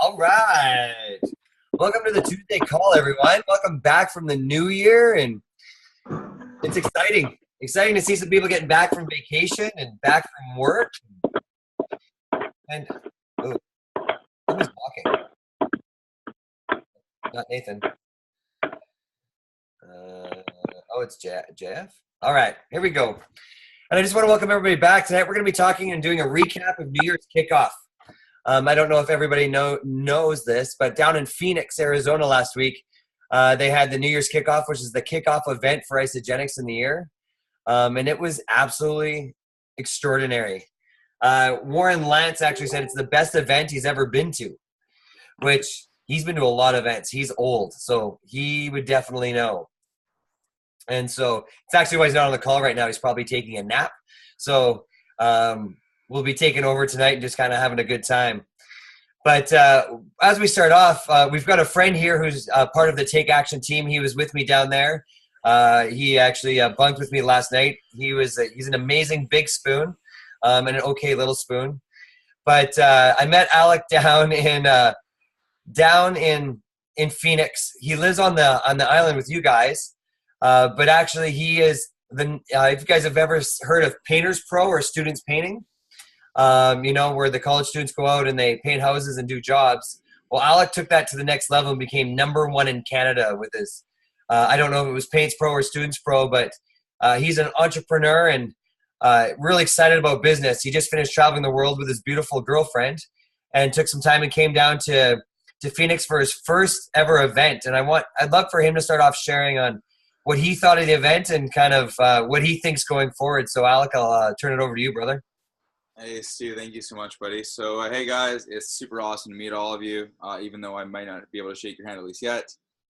All right. Welcome to the Tuesday call, everyone. Welcome back from the new year, and it's exciting. Exciting to see some people getting back from vacation and back from work. And oh, who's walking? Not Nathan. Oh, it's JF. All right, here we go. And I just want to welcome everybody back. Tonight we're going to be talking and doing a recap of New Year's kickoff. I don't know if everybody knows this, but down in Phoenix, Arizona last week, they had the New Year's kickoff, which is the kickoff event for Isagenix in the year. And it was absolutely extraordinary. Warren Lantz actually said it's the best event he's ever been to, which he's been to a lot of events. He's old, so he would definitely know. And so it's actually why he's not on the call right now. He's probably taking a nap. So we'll be taking over tonight and just kind of having a good time. But as we start off, we've got a friend here who's part of the Take Action team. He was with me down there. He actually bunked with me last night. He's an amazing big spoon and an okay little spoon. But I met Alec down in Phoenix. He lives on the island with you guys. But actually, he is if you guys have ever heard of Painters Pro or Students Painting, where the college students go out and they paint houses and do jobs. Well, Alec took that to the next level and became #1 in Canada with his, I don't know if it was Paints Pro or Students Pro, but he's an entrepreneur and really excited about business. He just finished traveling the world with his beautiful girlfriend and took some time and came down to Phoenix for his first ever event. And I'd love for him to start off sharing on what he thought of the event and kind of what he thinks going forward. So, Alec, I'll turn it over to you, brother. Hey, Stu. Thank you so much, buddy. So, hey, guys. It's super awesome to meet all of you, even though I might not be able to shake your hand at least yet.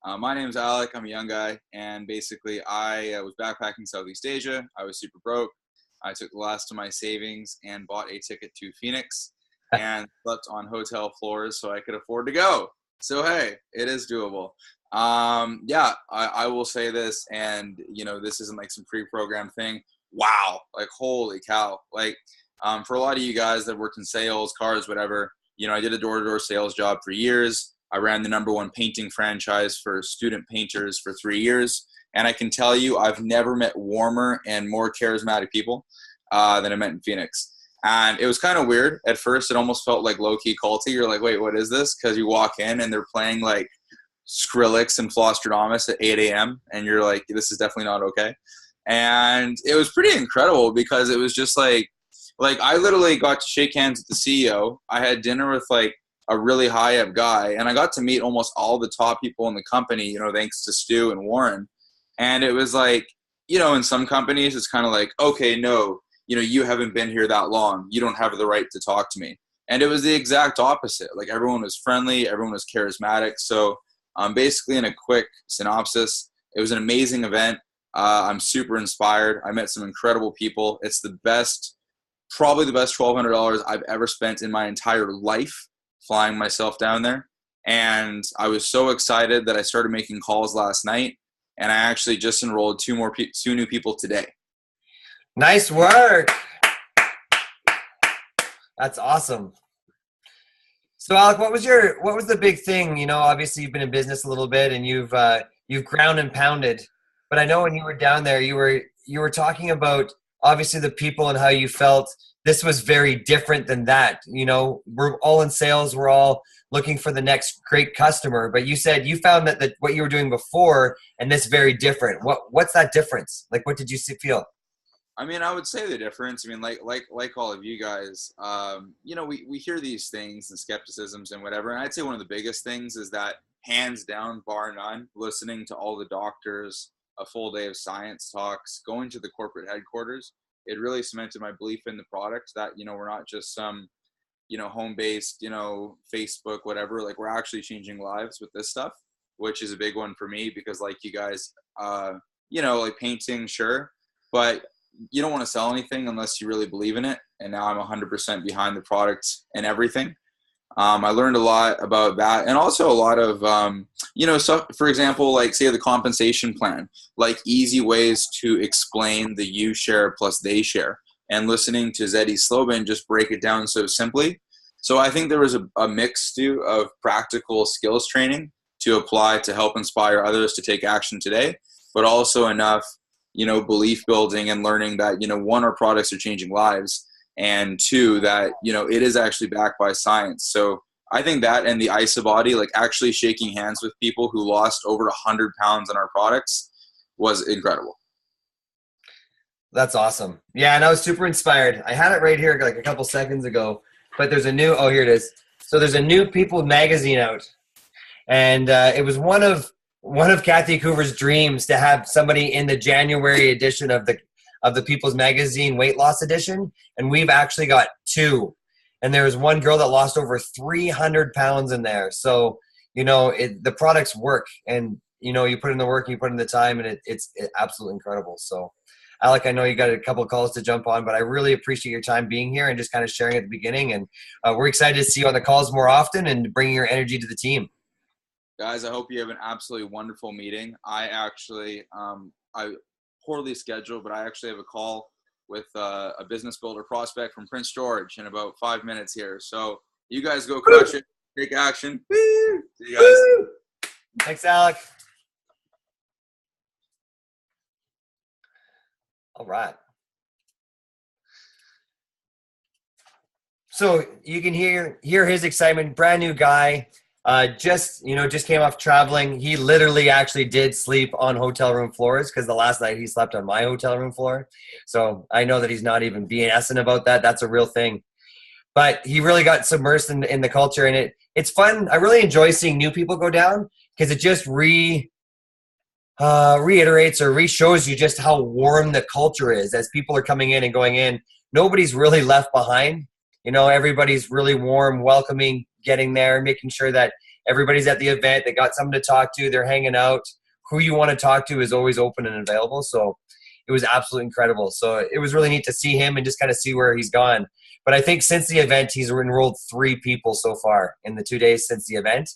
My name's Alec. I'm a young guy, and basically I was backpacking Southeast Asia. I was super broke. I took the last of my savings and bought a ticket to Phoenix and slept on hotel floors so I could afford to go. So, hey, it is doable. I will say this, and this isn't like some pre-programmed thing. Wow, like holy cow! Like for a lot of you guys that worked in sales, cars, whatever, I did a door-to-door sales job for years. I ran the #1 painting franchise for student painters for 3 years, and I can tell you, I've never met warmer and more charismatic people than I met in Phoenix. And it was kind of weird at first. It almost felt like low-key culty. You're like, wait, what is this? Because you walk in and they're playing like Skrillex and Flosstradamus at 8 a.m. and you're like, this is definitely not okay. And it was pretty incredible because it was just like I literally got to shake hands with the CEO. I had dinner with like a really high up guy, and I got to meet almost all the top people in the company, thanks to Stu and Warren. And it was like, in some companies it's kind of like, okay, no, you haven't been here that long. You don't have the right to talk to me. And it was the exact opposite. Like everyone was friendly. Everyone was charismatic. So basically, in a quick synopsis, it was an amazing event. I'm super inspired. I met some incredible people. It's probably the best $1,200 I've ever spent in my entire life flying myself down there. And I was so excited that I started making calls last night, and I actually just enrolled two new people today. Nice work. That's awesome. So, Alec, what was the big thing? Obviously you've been in business a little bit and you've ground and pounded, but I know when you were down there, you were talking about obviously the people and how you felt this was very different than that. We're all in sales. We're all looking for the next great customer, but you said you found that what you were doing before and this very different. What's that difference? Like, what did you feel? I mean, I would say the difference. I mean, like all of you guys, we hear these things and skepticisms and whatever. And I'd say one of the biggest things is that, hands down, bar none, listening to all the doctors, a full day of science talks, going to the corporate headquarters, it really cemented my belief in the product that, we're not just some, home-based, Facebook, whatever. Like, we're actually changing lives with this stuff, which is a big one for me because, like you guys, like painting, sure, but you don't want to sell anything unless you really believe in it. And now I'm 100% behind the product and everything. I learned a lot about that, and also a lot of, stuff, for example, like say the compensation plan, like easy ways to explain the you share plus they share, and listening to Zeddy Slobin just break it down so simply. So I think there was a mix too of practical skills training to apply to help inspire others to take action today, but also enough, belief building and learning that, one, our products are changing lives, and two, that, it is actually backed by science. So I think that, and the IsaBody, like actually shaking hands with people who lost over 100 pounds on our products, was incredible. That's awesome. Yeah, and I was super inspired. I had it right here like a couple seconds ago, but there's a new, oh, here it is. So there's a new People magazine out, and it was one of Kathy Coover's dreams to have somebody in the January edition of the People's Magazine weight loss edition, and we've actually got two. And there was one girl that lost over 300 pounds in there. So, the products work, and, you put in the work, you put in the time, and it's absolutely incredible. So, Alec, I know you got a couple of calls to jump on, but I really appreciate your time being here and just kind of sharing at the beginning. And we're excited to see you on the calls more often and bringing your energy to the team. Guys, I hope you have an absolutely wonderful meeting. I actually, I poorly scheduled, but I actually have a call with a business builder prospect from Prince George in about 5 minutes here. So you guys go crush it, take action. Woo! See you guys. Woo! Thanks, Alec. All right. So you can hear his excitement. Brand new guy. Just came off traveling. He literally actually did sleep on hotel room floors because the last night he slept on my hotel room floor. So I know that he's not even BSing about that. That's a real thing. But he really got submersed in the culture, and it's fun. I really enjoy seeing new people go down because it just reiterates or re-shows you just how warm the culture is as people are coming in and going in. Nobody's really left behind. Everybody's really warm, welcoming, getting there, making sure that everybody's at the event. They got someone to talk to. They're hanging out. Who you want to talk to is always open and available. So it was absolutely incredible. So it was really neat to see him and just kind of see where he's gone. But I think since the event, he's enrolled 3 people so far in the 2 days since the event.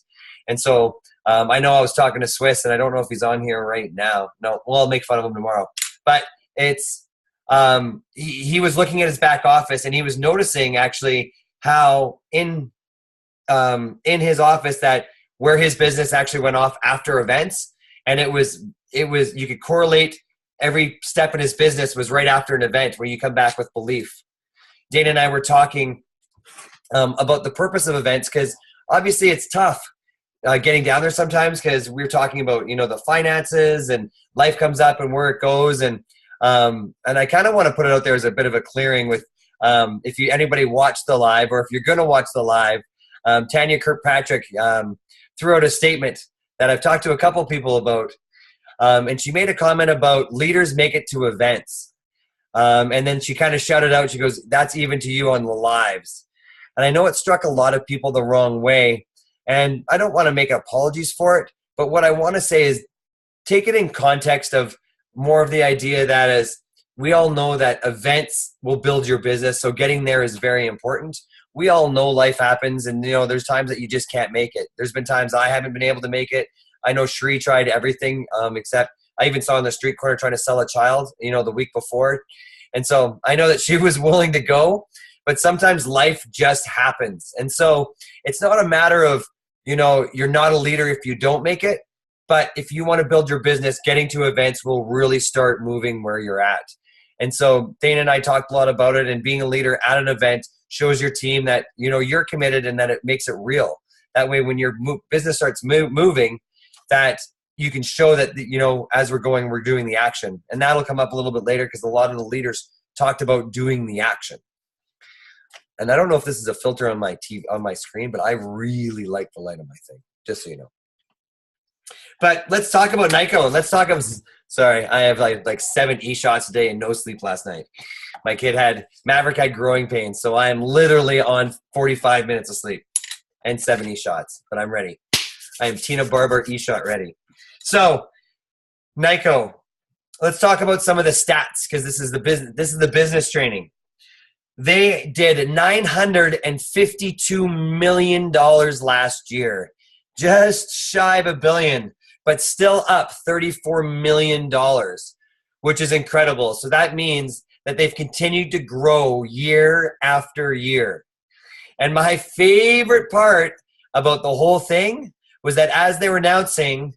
And so I know I was talking to Swiss, and I don't know if he's on here right now. No, well, I'll make fun of him tomorrow. But it's he was looking at his back office, and he was noticing actually how in his office that where his business actually went off after events, and it was you could correlate every step in his business was right after an event where you come back with belief. Dana and I were talking about the purpose of events, because obviously it's tough getting down there sometimes, because we're talking about the finances and life comes up and where it goes, and I kind of want to put it out there as a bit of a clearing with if anybody watched the live, or if you're going to watch the live, Tanya Kirkpatrick threw out a statement that I've talked to a couple people about, and she made a comment about leaders make it to events. And then she kind of shouted out, she goes, "That's even to you on the lives." And I know it struck a lot of people the wrong way, and I don't want to make apologies for it, but what I want to say is take it in context of more of the idea that as we all know that events will build your business, so getting there is very important. We all know life happens, and there's times that you just can't make it. There's been times I haven't been able to make it. I know Shree tried everything except I even saw on the street corner trying to sell a child, the week before. And so I know that she was willing to go, but sometimes life just happens. And so it's not a matter of, you're not a leader if you don't make it, but if you want to build your business, getting to events will really start moving where you're at. And so Dana and I talked a lot about it, and being a leader at an event shows your team that, you're committed and that it makes it real. That way, when your business starts moving, that you can show that, as we're going, we're doing the action. And that'll come up a little bit later, because a lot of the leaders talked about doing the action. And I don't know if this is a filter on my TV, on my screen, but I really like the light on my thing, just so you know. But let's talk about Nyko. Let's talk about, sorry, I have like 7 e-shots a day and no sleep last night. Maverick had growing pains, so I am literally on 45 minutes of sleep and 7 e-shots, but I'm ready. I am Tina Barber e-shot ready. So, Nyko, let's talk about some of the stats, because this is the business training. They did $952 million last year, just shy of $1 billion, but still up $34 million, which is incredible. So that means that they've continued to grow year after year. And my favorite part about the whole thing was that as they were announcing,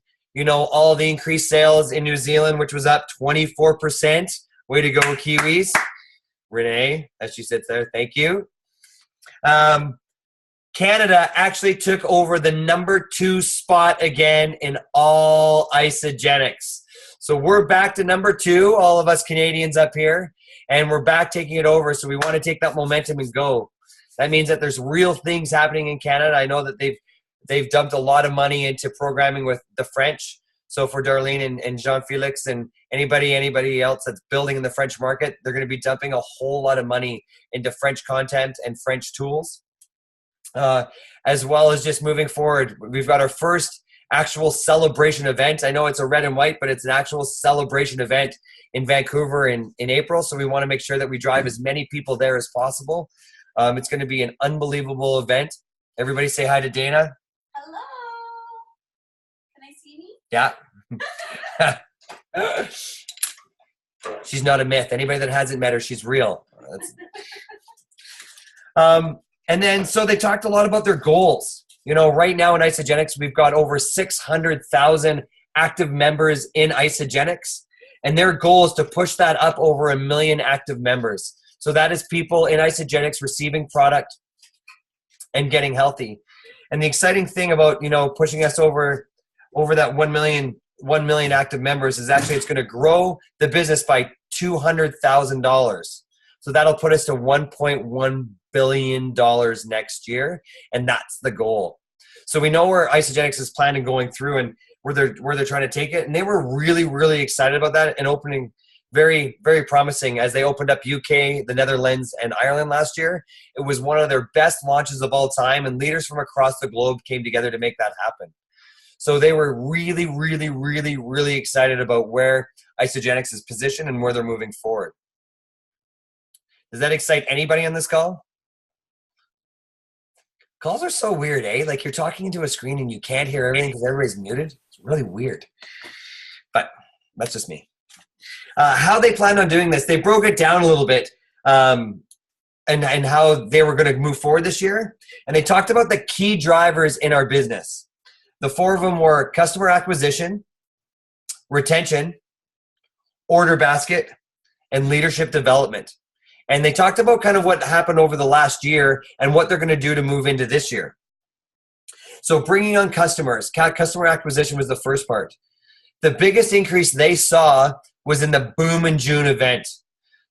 all the increased sales in New Zealand, which was up 24%. Way to go, Kiwis. Renee, as she sits there, thank you. Canada actually took over the number 2 spot again in all Isagenix. So we're back to number 2, all of us Canadians up here, and we're back taking it over. So we want to take that momentum and go. That means that there's real things happening in Canada. I know that they've dumped a lot of money into programming with the French. So for Darlene and Jean-Felix and anybody else that's building in the French market, they're going to be dumping a whole lot of money into French content and French tools. As well as just moving forward. We've got our first actual celebration event. I know it's a red and white, but it's an actual celebration event in Vancouver in April. So we want to make sure that we drive as many people there as possible. It's going to be an unbelievable event. Everybody say hi to Dana. Hello. Can I see me? Yeah. She's not a myth. Anybody that hasn't met her, she's real. And then, so they talked a lot about their goals. Right now in Isagenix, we've got over 600,000 active members in Isagenix, and their goal is to push that up over 1 million active members. So that is people in Isagenix receiving product and getting healthy. And the exciting thing about, pushing us over that 1 million active members is actually it's going to grow the business by $200,000. So that'll put us to $1.1 billion next year, and that's the goal. So we know where Isagenix is planning going through and where they're trying to take it, and they were really, really excited about that and opening very, very promising as they opened up UK, the Netherlands, and Ireland last year. It was one of their best launches of all time, and leaders from across the globe came together to make that happen. So they were really, really, really, really excited about where Isagenix is positioned and where they're moving forward. Does that excite anybody on this call? Calls are so weird, eh? Like you're talking into a screen and you can't hear everything because everybody's muted. It's really weird. But that's just me. How they planned on doing this, they broke it down a little bit and how they were going to move forward this year. And they talked about the key drivers in our business. The 4 of them were customer acquisition, retention, order basket, and leadership development. And they talked about kind of what happened over the last year and what they're going to do to move into this year. So bringing on customers, customer acquisition was the first part. The biggest increase they saw was in the Boom in June event.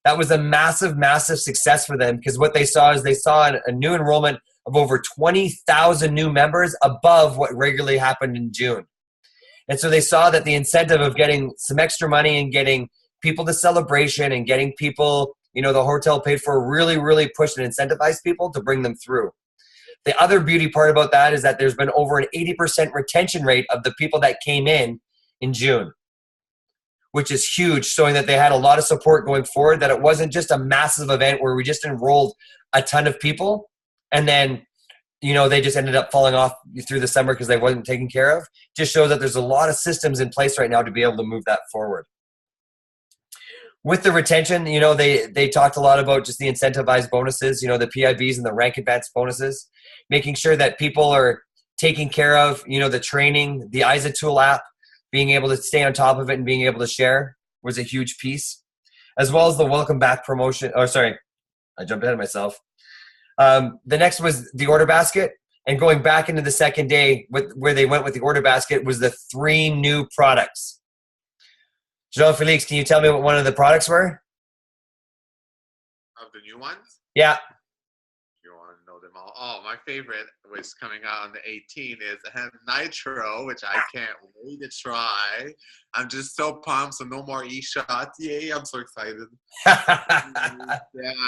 That was a massive, massive success for them because what they saw is they saw a new enrollment of over 20,000 new members above what regularly happened in June. And so they saw that the incentive of getting some extra money and getting people to celebration and getting people, the hotel paid for, really, really pushed and incentivized people to bring them through. The other beauty part about that is that there's been over an 80% retention rate of the people that came in June, which is huge, showing that they had a lot of support going forward, that it wasn't just a massive event where we just enrolled a ton of people and then, they just ended up falling off through the summer because they wasn't taken care of. Just shows that there's a lot of systems in place right now to be able to move that forward. With the retention, they talked a lot about just the incentivized bonuses, the PIBs and the rank advanced bonuses, making sure that people are taken care of, the training, the ISATool app, being able to stay on top of it and being able to share was a huge piece, as well as the welcome back promotion. Oh, sorry, I jumped ahead of myself. The next was the order basket, and going back into the second day where they went with the order basket was the 3 new products. Jean-Felix, can you tell me what one of the products were? Of the new ones? Yeah. You want to know them all? Oh, my favorite, which is coming out on the 18th, is Nitro, which I can't wait to try. I'm just so pumped. So no more e-shots. Yay, I'm so excited. Yeah,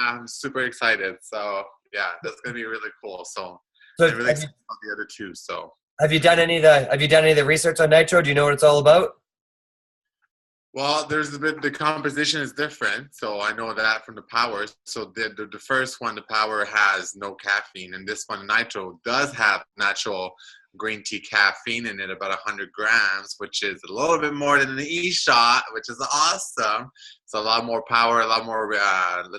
I'm super excited. So yeah, that's going to be really cool. So I'm really excited about the other 2. So have you done any of the research on Nitro? Do you know what it's all about? Well, the composition is different, so I know that from the Power. So the first one, the Power, has no caffeine, and this one, Nitro, does have natural green tea caffeine in it, about 100 grams, which is a little bit more than an e-shot, which is awesome. So a lot more power, a lot more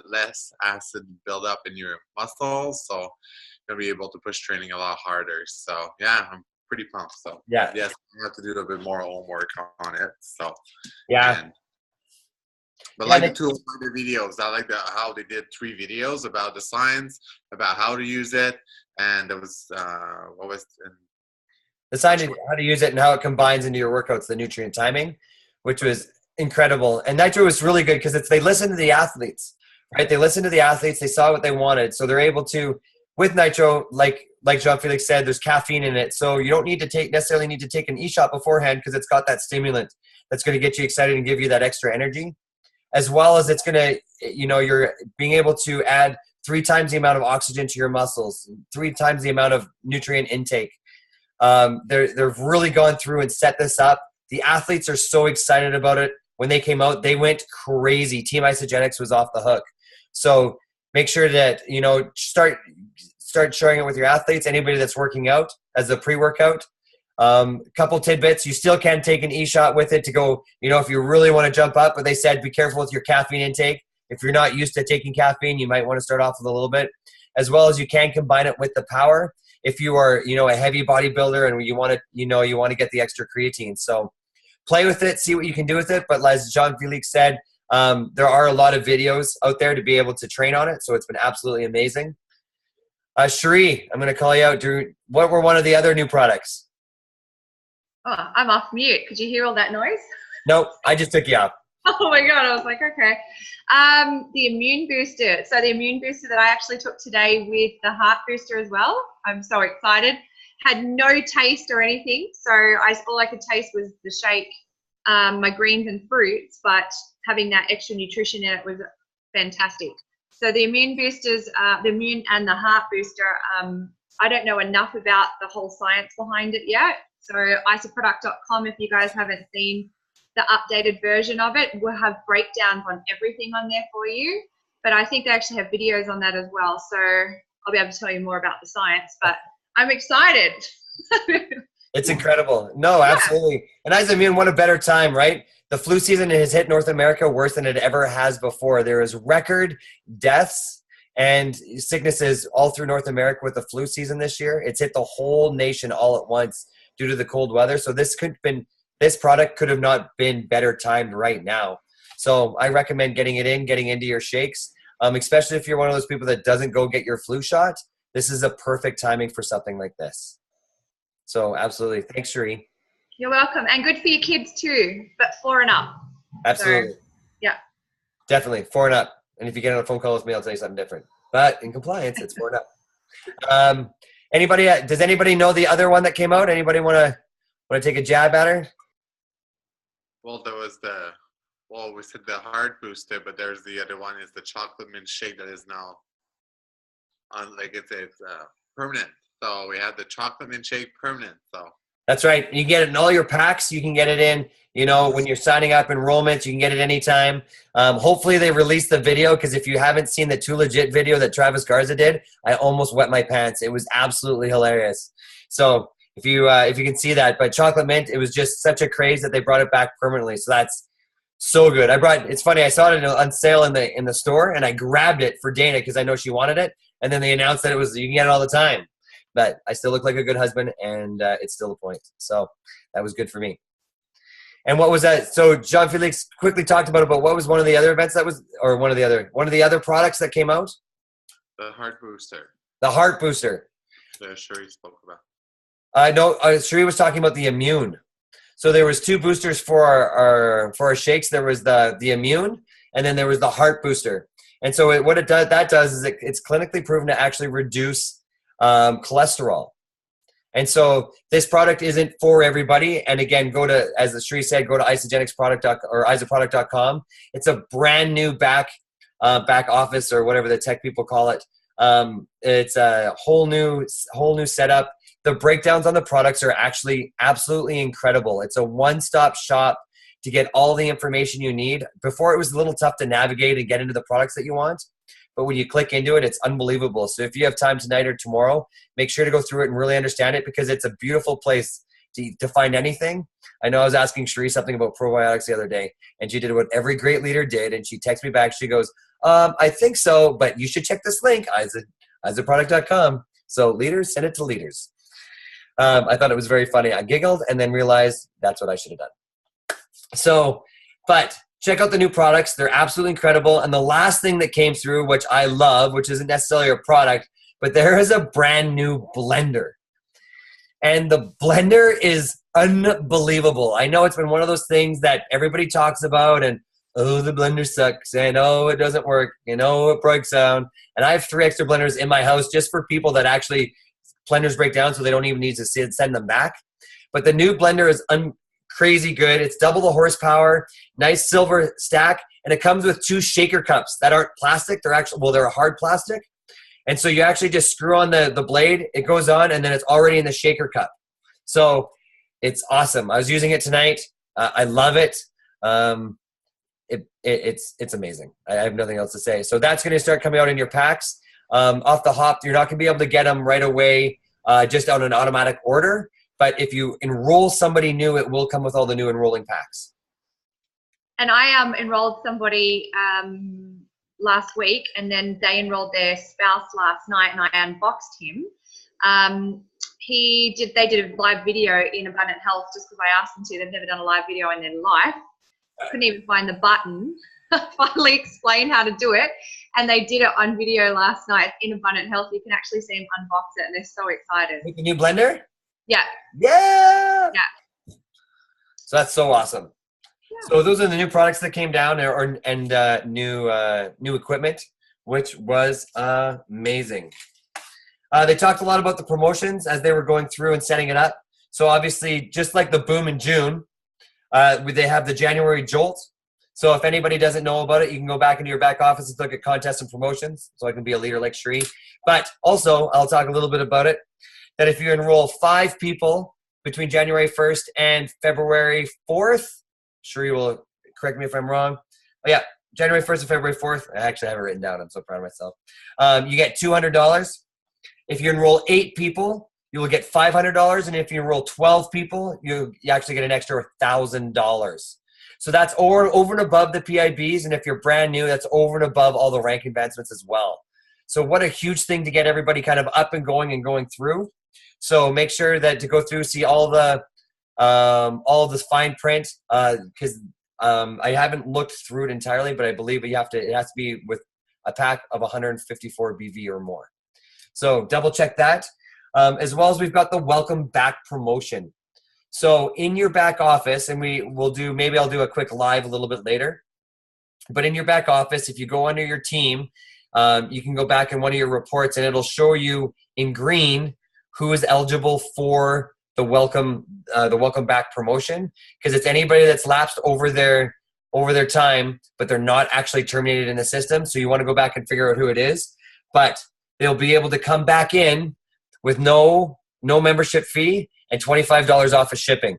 less acid build up in your muscles. So gonna be able to push training a lot harder. So yeah, I'm pretty pumped. So Yeah. yes, I have to do a bit more homework on it. So Yeah. But Yeah, like they- the tools, like the videos. I like how they did 3 videos about the science, about how to use it, and there was what was Decided how to use it and how it combines into your workouts, the nutrient timing, which was incredible. And Nitro was really good because they listen to the athletes, right? They listened to the athletes, they saw what they wanted. So they're able to, with Nitro, like Jean-Felix said, there's caffeine in it. So you don't need to necessarily need to take an e-shot beforehand because it's got that stimulant that's going to get you excited and give you that extra energy. As well as it's going to, you're being able to add 3 times the amount of oxygen to your muscles, 3 times the amount of nutrient intake. They've really gone through and set this up. The athletes are so excited about it. When they came out, they went crazy. Team Isagenix was off the hook. So make sure that, start sharing it with your athletes, anybody that's working out as a pre-workout. Couple tidbits. You still can take an e-shot with it to go, if you really want to jump up, but they said be careful with your caffeine intake. If you're not used to taking caffeine, you might want to start off with a little bit, as well as you can combine it with the power. If you are, a heavy bodybuilder and you want to get the extra creatine. So play with it, see what you can do with it. But as Jean-Felix said, there are a lot of videos out there to be able to train on it. So it's been absolutely amazing. Cherie, I'm going to call you out. What were one of the other new products? Oh, I'm off mute. Could you hear all that noise? Nope, I just took you off. Oh my God, I was like, okay. The immune booster. So the immune booster that I actually took today with the heart booster as well. I'm so excited. Had no taste or anything. So all I could taste was the shake, my greens and fruits, but having that extra nutrition in it was fantastic. So the immune boosters, the immune and the heart booster, I don't know enough about the whole science behind it yet. So isoproduct.com, if you guys haven't seen the updated version of it, we'll have breakdowns on everything on there for you. But I think they actually have videos on that as well. So I'll be able to tell you more about the science, but I'm excited. It's incredible. No, absolutely. And Isoimmune, what a better time, right? The flu season has hit North America worse than it ever has before. There is record deaths and sicknesses all through North America with the flu season this year. It's hit the whole nation all at once due to the cold weather. So this product could have not been better timed right now. So I recommend getting into your shakes, especially if you're one of those people that doesn't go get your flu shot. This is a perfect timing for something like this. So absolutely. Thanks, Cherie. You're welcome. And good for your kids too, but 4 and up. Absolutely. So, yeah. Definitely. 4 and up. And if you get on a phone call with me, I'll tell you something different. But in compliance, it's 4 and up. Does anybody know the other one that came out? Anybody want to take a jab at her? Well, there was we said the heart booster, but there's the other one is the chocolate mint shake that is now it's permanent. So we had the chocolate mint shake permanent. So that's right. You can get it in all your packs. You can get it in, when you're signing up enrollments, you can get it anytime. Hopefully they release the video, because if you haven't seen the Too Legit video that Travis Garza did, I almost wet my pants. It was absolutely hilarious. So if you can see that, but chocolate mint, it was just such a craze that they brought it back permanently. So that's so good. It's funny. I saw it on sale in the store, and I grabbed it for Dana because I know she wanted it. And then they announced that you can get it all the time. But I still look like a good husband, and it's still a point. So that was good for me. And what was that? So Jean-Felix quickly talked about it, but what was one of the other events one of the other products that came out? the heart booster. The heart booster. That Cherie spoke about. No, Cherie was talking about the immune. So there was 2 boosters for our shakes. There was the immune, and then there was the heart booster. And so what it does is it's clinically proven to actually reduce cholesterol. And so this product isn't for everybody. And again, as Cherie said, go to isoproduct.com. It's a brand new back office, or whatever the tech people call it. It's a whole new setup. The breakdowns on the products are actually absolutely incredible. It's a one-stop shop to get all the information you need. Before, it was a little tough to navigate and get into the products that you want. But when you click into it, it's unbelievable. So if you have time tonight or tomorrow, make sure to go through it and really understand it, because it's a beautiful place to find anything. I know I was asking Cherie something about probiotics the other day, and she did what every great leader did, and she texted me back. She goes, I think so, but you should check this link, isoproduct.com. So leaders, send it to leaders. I thought it was very funny. I giggled and then realized that's what I should have done. So, but check out the new products. They're absolutely incredible. And the last thing that came through, which I love, which isn't necessarily a product, but there is a brand new blender. And the blender is unbelievable. I know it's been one of those things that everybody talks about and, oh, the blender sucks, and oh, it doesn't work, and oh, it breaks down. And I have 3 extra blenders in my house just for people that actually blenders break down so they don't even need to send them back. But the new blender is crazy good. It's double the horsepower, nice silver stack, and it comes with 2 shaker cups that aren't plastic. They're actually, well, they're a hard plastic. And so you actually just screw on the blade, it goes on, and then it's already in the shaker cup. So it's awesome. I was using it tonight. I love it. It's amazing. I have nothing else to say. So that's going to start coming out in your packs. Off the hop, you're not going to be able to get them right away just on an automatic order. But if you enroll somebody new, it will come with all the new enrolling packs. And I enrolled somebody last week, and then they enrolled their spouse last night, and I unboxed him. They did a live video in Abundant Health just because I asked them to. They've never done a live video in their life. Couldn't even find the button. Finally explained how to do it, and they did it on video last night in Abundant Health. You can actually see them unbox it, and they're so excited. With the new blender? Yeah. Yeah. Yeah. So that's so awesome. Yeah. So those are the new products that came down, and new equipment, which was amazing. They talked a lot about the promotions as they were going through and setting it up. So obviously, just like the boom in June, they have the January Jolt. So if anybody doesn't know about it, you can go back into your back office and look at contests and promotions. So I can be a leader like Sheree. But also, I'll talk a little bit about it, that if you enroll 5 people between January 1st and February 4th, Sheree will correct me if I'm wrong. Oh, yeah, January 1st and February 4th. I actually have it written down. I'm so proud of myself. You get $200. If you enroll 8 people, you will get $500. And if you enroll 12 people, you actually get an extra $1,000. So that's over and above the PIBs. And if you're brand new, that's over and above all the rank advancements as well. So what a huge thing to get everybody kind of up and going through. So make sure that to go through, see all of this fine print, because I haven't looked through it entirely, but I believe it has to be with a pack of 154 BV or more. So double check that. As well as we've got the welcome back promotion. So in your back office, and maybe I'll do a quick live a little bit later, but in your back office, if you go under your team, you can go back in one of your reports and it'll show you in green who is eligible for the welcome back promotion, because it's anybody that's lapsed over their time, but they're not actually terminated in the system. So you want to go back and figure out who it is, but they'll be able to come back in with no membership fee and $25 off of shipping.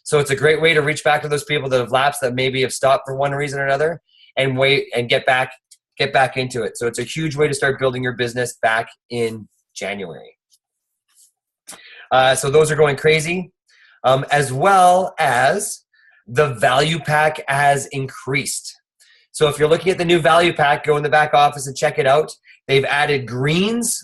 So it's a great way to reach back to those people that have lapsed, that maybe have stopped for one reason or another, and wait and get back into it. So it's a huge way to start building your business back in January. So those are going crazy, as well as the value pack has increased. So if you're looking at the new value pack, go in the back office and check it out. They've added greens,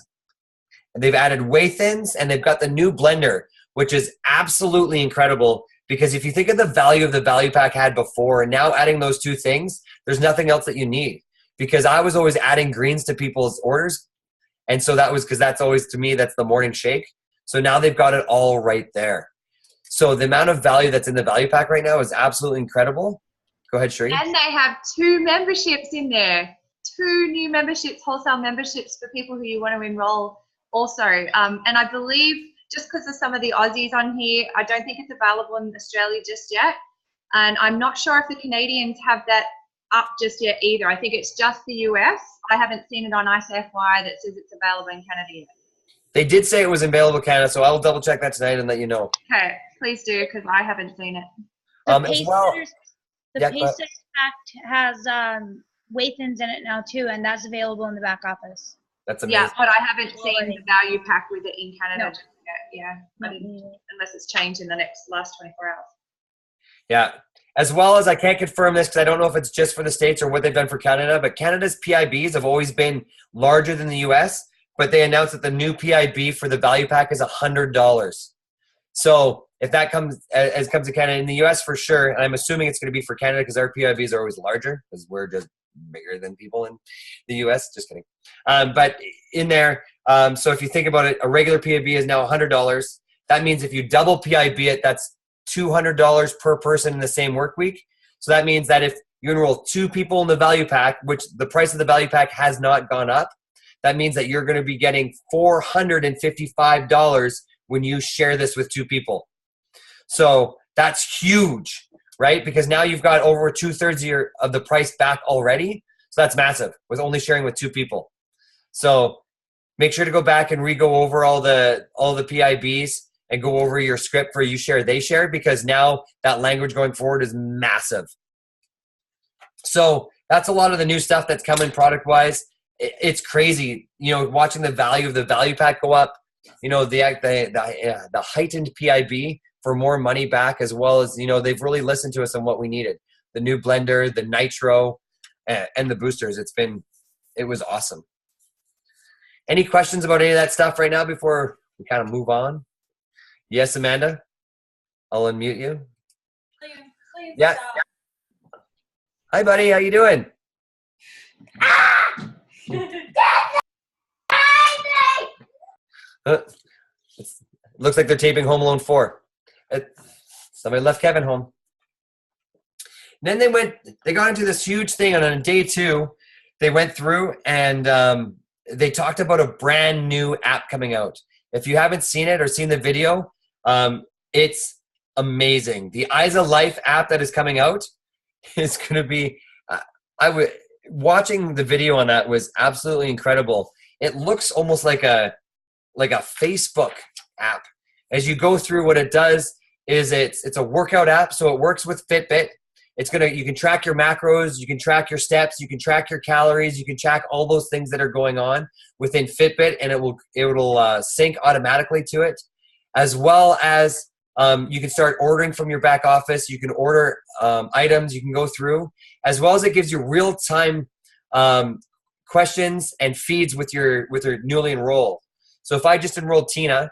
and they've added whey thins, and they've got the new blender, which is absolutely incredible, because if you think of the value of the value pack had before, and now adding those 2 things, there's nothing else that you need. Because I was always adding greens to people's orders, and so that was because that's always, to me, that's the morning shake. So now they've got it all right there. So the amount of value that's in the value pack right now is absolutely incredible. Go ahead, Sheree. And they have 2 memberships in there. 2 new memberships, wholesale memberships for people who you want to enroll also. And I believe, just because of some of the Aussies on here, I don't think it's available in Australia just yet. And I'm not sure if the Canadians have that up just yet either. I think it's just the US. I haven't seen it on ICFY that says it's available in Canada yet. They did say it was available in Canada, so I will double check that tonight and let you know. Okay, please do, because I haven't seen it. As well. The Pacesetters pack has whey thins in it now too, and that's available in the back office. That's amazing. Yeah, but I haven't seen the value pack with it in Canada just yet. Yeah, unless it's changed in the last 24 hours. Yeah. As well as, I can't confirm this because I don't know if it's just for the States or what they've done for Canada, but Canada's PIBs have always been larger than the US, but they announced that the new PIB for the value pack is $100. So if that comes to Canada, in the US for sure, and I'm assuming it's going to be for Canada because our PIBs are always larger because we're just bigger than people in the US. Just kidding. But in there, so if you think about it, a regular PIB is now $100. That means if you double PIB it, that's $200 per person in the same work week. So that means that if you enroll 2 people in the value pack, which the price of the value pack has not gone up, that means that you're going to be getting $455 when you share this with 2 people. So that's huge, right? Because now you've got over 2/3 of the price back already. So that's massive with only sharing with 2 people. So make sure to go back and re-go over all the PIBs and go over your script for you share, they share, because now that language going forward is massive. So that's a lot of the new stuff that's coming product-wise. It's crazy, watching the value of the value pack go up, the heightened PIB for more money back, as well as, they've really listened to us on what we needed. The new blender, the nitro, and the boosters. It was awesome. Any questions about any of that stuff right now before we kind of move on? Yes, Amanda? I'll unmute you. Yeah. Hi, buddy. How you doing? Looks like they're taping Home Alone 4. Somebody left Kevin home. And then they got into this huge thing, and on day 2, they went through and they talked about a brand new app coming out. If you haven't seen it or seen the video, it's amazing. The Eyes of Life app that is coming out is going to be, watching the video on that was absolutely incredible. It looks almost like a Facebook app. As you go through, what it does is it's a workout app, so it works with Fitbit. You can track your macros, you can track your steps, you can track your calories, you can track all those things that are going on within Fitbit, and it will sync automatically to it, as well as you can start ordering from your back office. You can order items. You can go through, as well as it gives you real-time questions and feeds with your newly enrolled. So if I just enrolled Tina,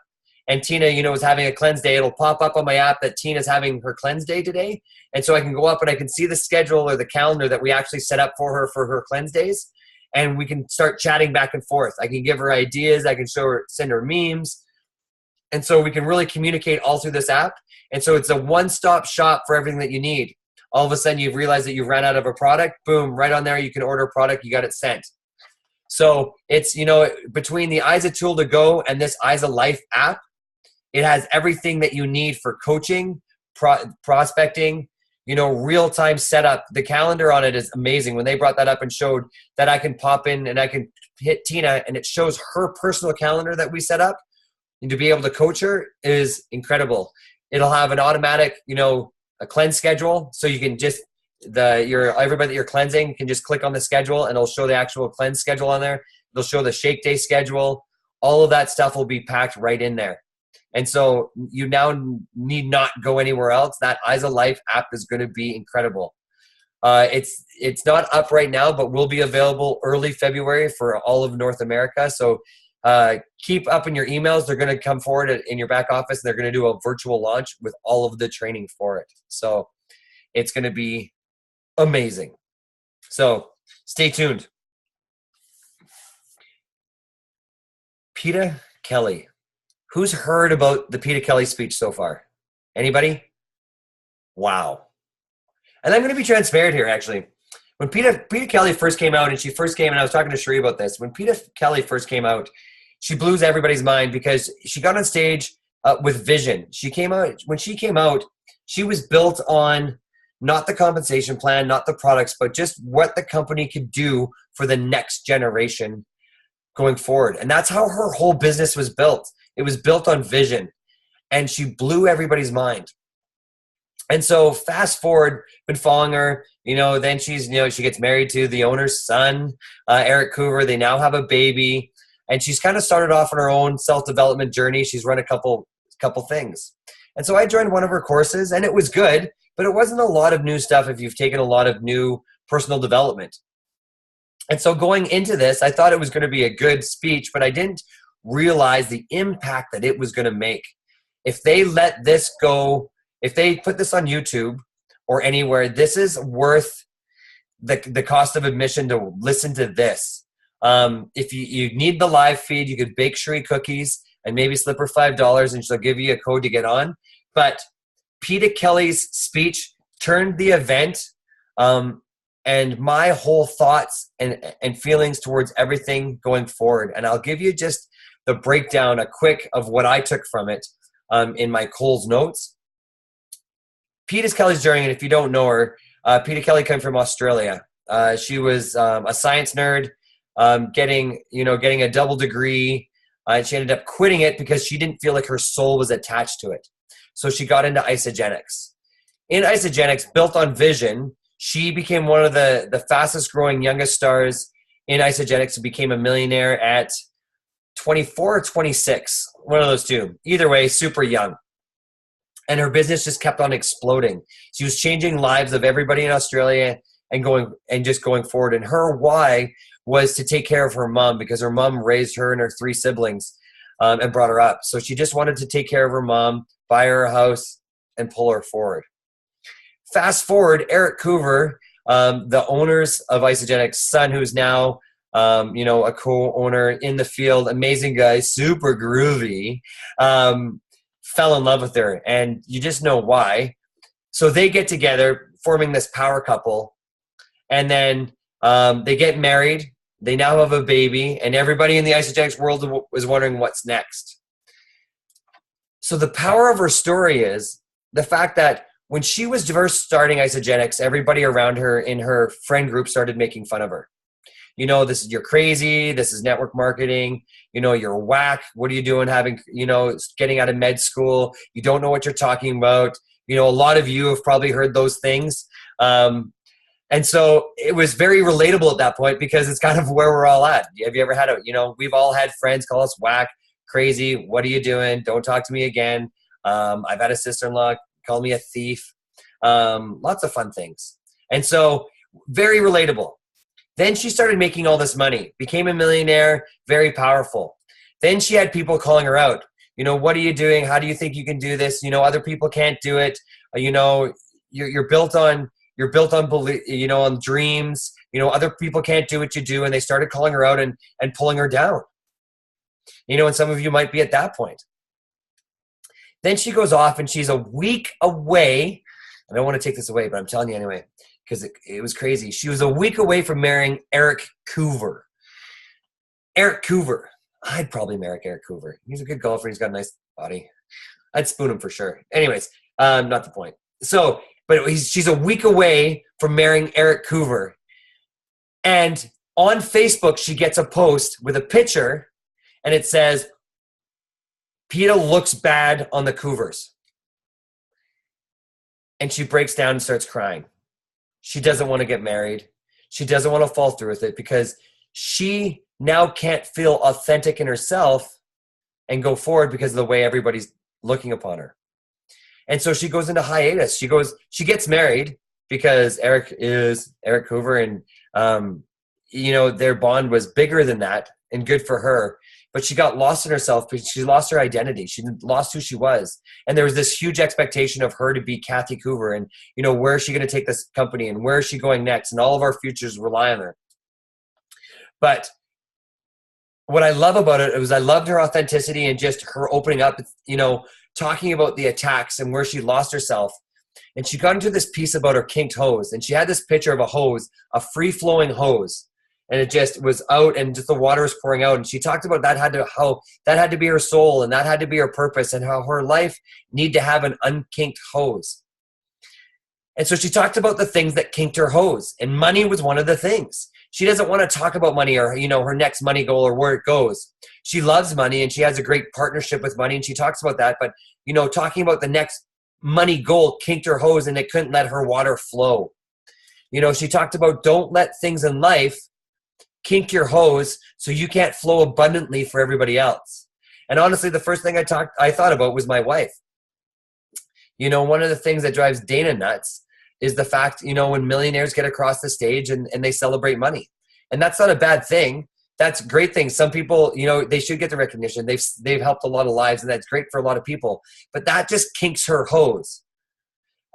and Tina, is having a cleanse day, it'll pop up on my app that Tina's having her cleanse day today. And so I can go up and I can see the schedule or the calendar that we actually set up for her cleanse days. And we can start chatting back and forth. I can give her ideas. I can send her memes. And so we can really communicate all through this app. And so it's a one-stop shop for everything that you need. All of a sudden you've realized that you've ran out of a product. Boom, right on there you can order a product. You got it sent. So it's, between the Eyes of Tool to Go and this Eyes of Life app, it has everything that you need for coaching, prospecting, real-time setup. The calendar on it is amazing. When they brought that up and showed that I can pop in and I can hit Tina and it shows her personal calendar that we set up, and to be able to coach her is incredible. It'll have an automatic, a cleanse schedule. So you can just, everybody that you're cleansing can just click on the schedule and it'll show the actual cleanse schedule on there. It'll show the shake day schedule. All of that stuff will be packed right in there. And so you now need not go anywhere else. That Eyes of Life app is going to be incredible. It's not up right now, but will be available early February for all of North America. So keep up in your emails. They're going to come forward in your back office. They're going to do a virtual launch with all of the training for it. So it's going to be amazing. So stay tuned. Peter Kelly. Who's heard about the Peter Kelly speech so far? Anybody? Wow. And I'm going to be transparent here, actually. When Peter Kelly first came out, and I was talking to Sheree about this. When Peter Kelly first came out, she blew everybody's mind because she got on stage with vision. When she came out, she was built on not the compensation plan, not the products, but just what the company could do for the next generation going forward. And that's how her whole business was built. It was built on vision, and she blew everybody's mind. And so fast forward, been following her, then she gets married to the owner's son, Eric Coover. They now have a baby, and she's kind of started off on her own self-development journey. She's run a couple things. And so I joined one of her courses, and it was good, but it wasn't a lot of new stuff if you've taken a lot of new personal development. And so going into this, I thought it was going to be a good speech, but I didn't realize the impact that it was going to make. If they let this go, if they put this on YouTube or anywhere, this is worth the cost of admission to listen to this. If you need the live feed, you could bake Cherie cookies and maybe slip her $5 and she'll give you a code to get on. But Peter Kelly's speech turned the event and my whole thoughts and feelings towards everything going forward. And I'll give you just the breakdown, a quick of what I took from it in my Coles notes. Peter Kelly's journey, and if you don't know her, Peter Kelly came from Australia. She was a science nerd, getting a double degree. And she ended up quitting it because she didn't feel like her soul was attached to it. So she got into Isagenix. In Isagenix, built on vision, she became one of the fastest growing youngest stars in Isagenix and became a millionaire at 24 or 26, one of those two. Either way, super young. And her business just kept on exploding. She was changing lives of everybody in Australia and just going forward. And her why was to take care of her mom because her mom raised her and her 3 siblings and brought her up. So she just wanted to take care of her mom, buy her a house, and pull her forward. Fast forward, Eric Coover, the owners of Isagenix, son, who's now a co-owner in the field, amazing guy, super groovy, fell in love with her, and you just know why. So they get together, forming this power couple, and then they get married. They now have a baby, and everybody in the Isagenix world is wondering what's next. So the power of her story is the fact that when she was first starting Isagenix, everybody around her in her friend group started making fun of her. You're crazy. This is network marketing. You're whack. What are you doing getting out of med school? You don't know what you're talking about. A lot of you have probably heard those things. And so it was very relatable at that point because it's kind of where we're all at. Have you ever had we've all had friends call us whack, crazy. What are you doing? Don't talk to me again. I've had a sister-in-law call me a thief. Lots of fun things. And so very relatable. Then she started making all this money, became a millionaire, very powerful. Then she had people calling her out. What are you doing? How do you think you can do this? Other people can't do it. You're built on belief, on dreams. Other people can't do what you do. And they started calling her out and pulling her down. And some of you might be at that point. Then she goes off and she's a week away. I don't want to take this away, but I'm telling you anyway, because it was crazy. She was a week away from marrying Eric Coover. Eric Coover. I'd probably marry Eric Coover. He's a good golfer. He's got a nice body. I'd spoon him for sure. Anyways, not the point. So, but she's a week away from marrying Eric Coover. And on Facebook, she gets a post with a picture, and it says, Peter looks bad on the Coovers. And she breaks down and starts crying. She doesn't want to get married. She doesn't want to fall through with it because she now can't feel authentic in herself and go forward because of the way everybody's looking upon her. And so she goes into hiatus. She gets married because Eric Coover, and their bond was bigger than that and good for her. But she got lost in herself because she lost her identity. She lost who she was. And there was this huge expectation of her to be Kathy Coover. And, where is she going to take this company? And where is she going next? And all of our futures rely on her. But what I love about it was I loved her authenticity and just her opening up, talking about the attacks and where she lost herself. And she got into this piece about her kinked hose. And she had this picture of a hose, a free-flowing hose. And it just was out and just the water was pouring out. And she talked about how that had to be her soul and that had to be her purpose and how her life needed to have an unkinked hose. And so she talked about the things that kinked her hose. And money was one of the things. She doesn't want to talk about money or, her next money goal or where it goes. She loves money and she has a great partnership with money and she talks about that. But, talking about the next money goal kinked her hose and it couldn't let her water flow. She talked about don't let things in life kink your hose so you can't flow abundantly for everybody else. And honestly, the first thing I thought about was my wife. One of the things that drives Dana nuts is the fact, when millionaires get across the stage and they celebrate money. And that's not a bad thing. That's a great thing. Some people, you know, they should get the recognition. They've helped a lot of lives, and that's great for a lot of people. But that just kinks her hose.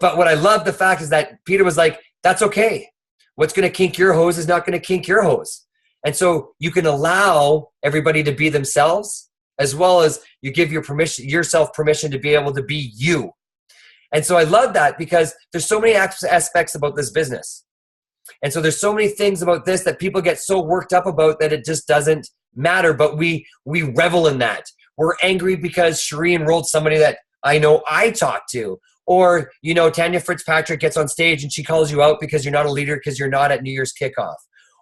But what I love the fact is that Peter was like, that's okay. What's going to kink your hose is not going to kink your hose. And so you can allow everybody to be themselves, as well as you give yourself permission to be able to be you. And so I love that, because there's so many aspects about this business. And so there's so many things about this that people get so worked up about that it just doesn't matter. But we revel in that. We're angry because Cherie enrolled somebody that I know I talked to. Or, you know, Tanya Fitzpatrick gets on stage and she calls you out because you're not a leader because you're not at New Year's kickoff.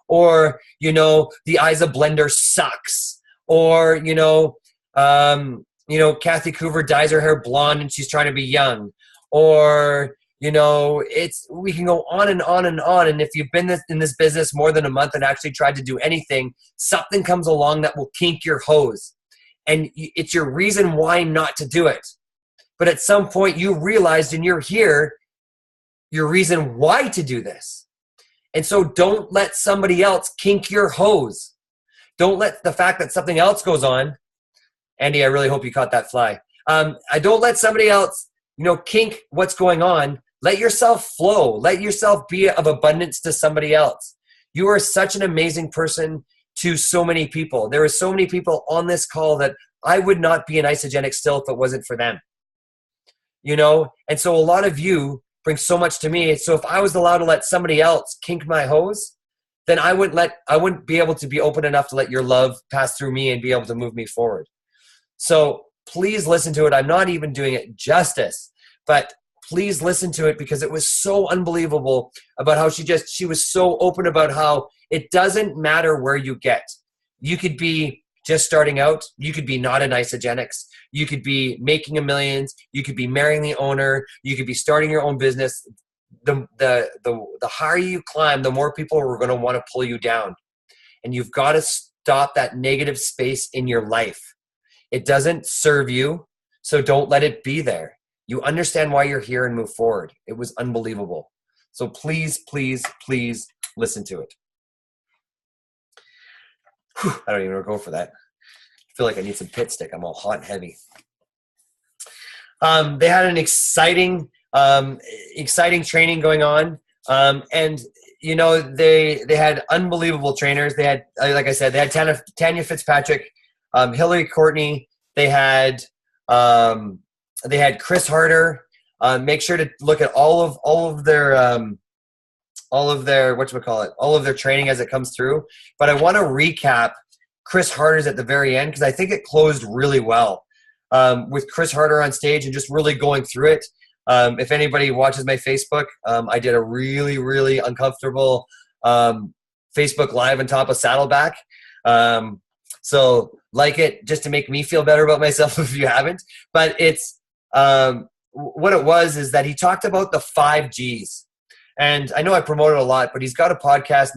Or, you know, the Isa blender sucks. Or, you know, Kathy Coover dyes her hair blonde and she's trying to be young. Or, you know, we can go on and on and on. And if you've been in this business more than a month and actually tried to do anything, something comes along that will kink your hose. And it's your reason why not to do it. But at some point you realized, and you're here, your reason why to do this. And so don't let somebody else kink your hose. Don't let the fact that something else goes on. Andy, I really hope you caught that fly. I don't let somebody else, you know, kink what's going on. Let yourself flow. Let yourself be of abundance to somebody else. You are such an amazing person to so many people. There are so many people on this call that I would not be an Isagenix still if it wasn't for them. You know, and so a lot of you bring so much to me. So if I was allowed to let somebody else kink my hose, then I wouldn't be able to be open enough to let your love pass through me and be able to move me forward. So please listen to it. I'm not even doing it justice, but please listen to it, because it was so unbelievable about how she was so open about how it doesn't matter where you get. You could be just starting out. You could be not an Isagenix. You could be making millions. You could be marrying the owner. You could be starting your own business. The higher you climb, the more people are going to want to pull you down. And you've got to stop that negative space in your life. It doesn't serve you, so don't let it be there. You understand why you're here and move forward. It was unbelievable. So please, please, please listen to it. Whew, I don't even know where to go for that. I feel like I need some pit stick. I'm all hot and heavy. They had an exciting training going on. And, you know, they had unbelievable trainers. They had, like I said, they had Tanya Fitzpatrick, Hillary Courtney. They had Chris Harder. Make sure to look at all of their training as it comes through. But I want to recap Chris Harder's at the very end, because I think it closed really well with Chris Harder on stage and just really going through it. If anybody watches my Facebook, I did a really, really uncomfortable Facebook Live on top of Saddleback. So like it just to make me feel better about myself if you haven't. But it's what it was is that he talked about the 5 Gs. And I know I promote it a lot, but he's got a podcast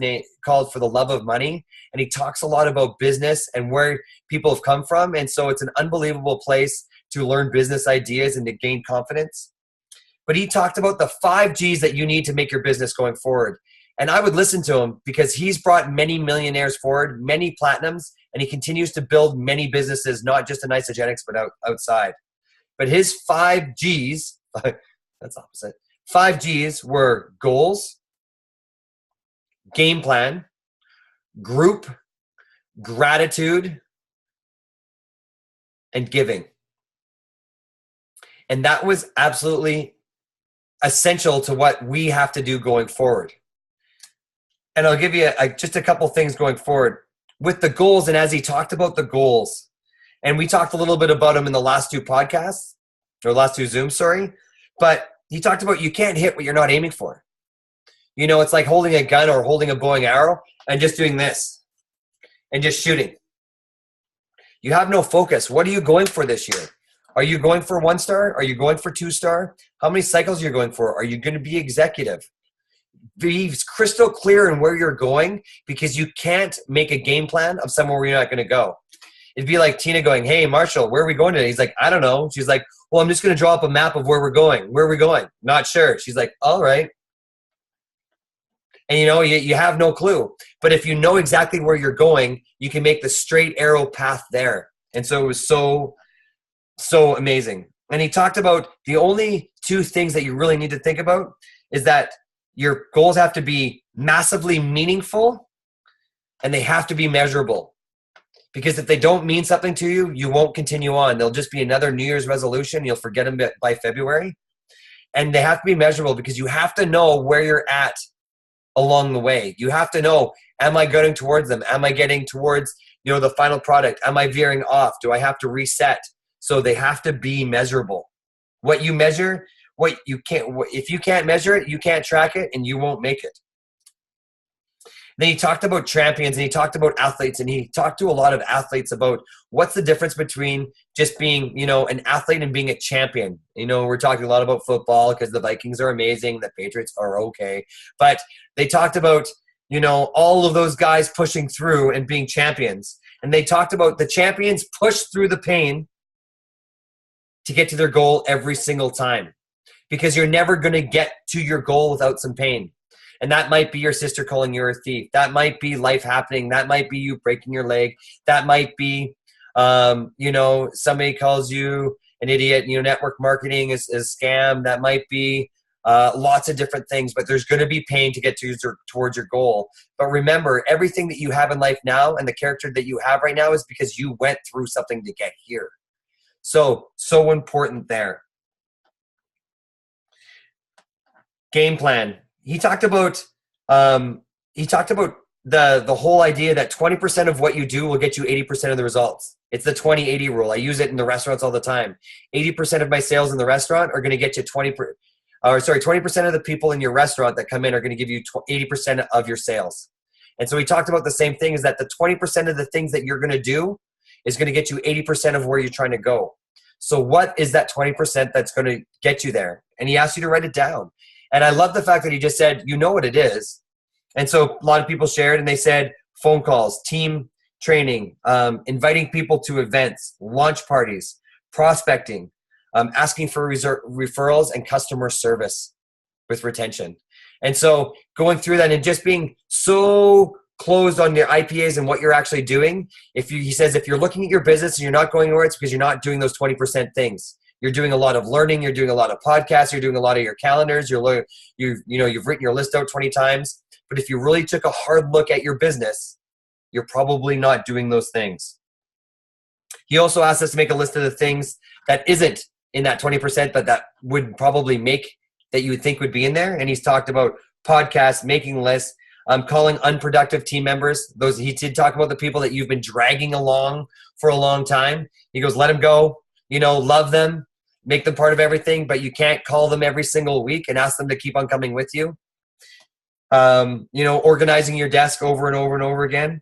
called For the Love of Money. And he talks a lot about business and where people have come from. And so it's an unbelievable place to learn business ideas and to gain confidence. But he talked about the 5 Gs that you need to make your business going forward. And I would listen to him, because he's brought many millionaires forward, many platinums, and he continues to build many businesses, not just in Isagenix, but outside. But his 5 Gs, that's opposite. 5 Gs were goals, game plan, group, gratitude, and giving. And that was absolutely essential to what we have to do going forward. And I'll give you just a couple things going forward with the goals. And as he talked about the goals, and we talked a little bit about them in the last 2 podcasts, or last 2 Zooms, sorry, but he talked about you can't hit what you're not aiming for. You know, it's like holding a gun or holding a bow and arrow and just doing this and just shooting. You have no focus. What are you going for this year? Are you going for 1 star? Are you going for 2 star? How many cycles are you going for? Are you going to be executive? Be crystal clear in where you're going, because you can't make a game plan of somewhere where you're not going to go. It'd be like Tina going, "Hey, Marshall, where are we going today?" He's like, "I don't know." She's like, "Well, I'm just going to draw up a map of where we're going." "Where are we going?" "Not sure." She's like, "All right." And you have no clue. But if you know exactly where you're going, you can make the straight arrow path there. And so it was so amazing. And he talked about the only two things that you really need to think about is that your goals have to be massively meaningful and they have to be measurable. Because if they don't mean something to you, you won't continue on. They'll just be another New Year's resolution. You'll forget them by February. And they have to be measurable because you have to know where you're at along the way. You have to know, am I going towards them? Am I getting towards, the final product? Am I veering off? Do I have to reset? So they have to be measurable. What you measure, if you can't measure it, you can't track it, and you won't make it. Then he talked about champions, and he talked about athletes, and he talked to a lot of athletes about what's the difference between just being, an athlete and being a champion. We're talking a lot about football because the Vikings are amazing, the Patriots are okay. But they talked about, all of those guys pushing through and being champions. And they talked about the champions push through the pain to get to their goal every single time, because you're never going to get to your goal without some pain. And that might be your sister calling you a thief. That might be life happening. That might be you breaking your leg. That might be, somebody calls you an idiot. Network marketing is a scam. That might be lots of different things. But there's going to be pain to get towards your goal. But remember, everything that you have in life now and the character that you have right now is because you went through something to get here. So important there. Game plan. He talked about the whole idea that 20% of what you do will get you 80% of the results. It's the 20-80 rule. I use it in the restaurants all the time. 80% of my sales in the restaurant are going to get you 20% of the people in your restaurant that come in are going to give you 80% of your sales. And so we talked about the same thing, is that the 20% of the things that you're going to do is going to get you 80% of where you're trying to go. So what is that 20% that's going to get you there? And he asked you to write it down. And I love the fact that he just said, you know what it is. And so a lot of people shared, and they said phone calls, team training, inviting people to events, launch parties, prospecting, asking for referrals, and customer service with retention. And so going through that and just being so closed on your IPAs and what you're actually doing. He says, if you're looking at your business and you're not going anywhere, it's because you're not doing those 20% things. You're doing a lot of learning. You're doing a lot of podcasts. You're doing a lot of your calendars. You've written your list out 20 times. But if you really took a hard look at your business, you're probably not doing those things. He also asked us to make a list of the things that isn't in that 20%, but that would probably make that you would think would be in there. And he's talked about podcasts, making lists, calling unproductive team members. He did talk about the people that you've been dragging along for a long time. He goes, let them go, love them, make them part of everything, but you can't call them every single week and ask them to keep on coming with you. Organizing your desk over and over and over again.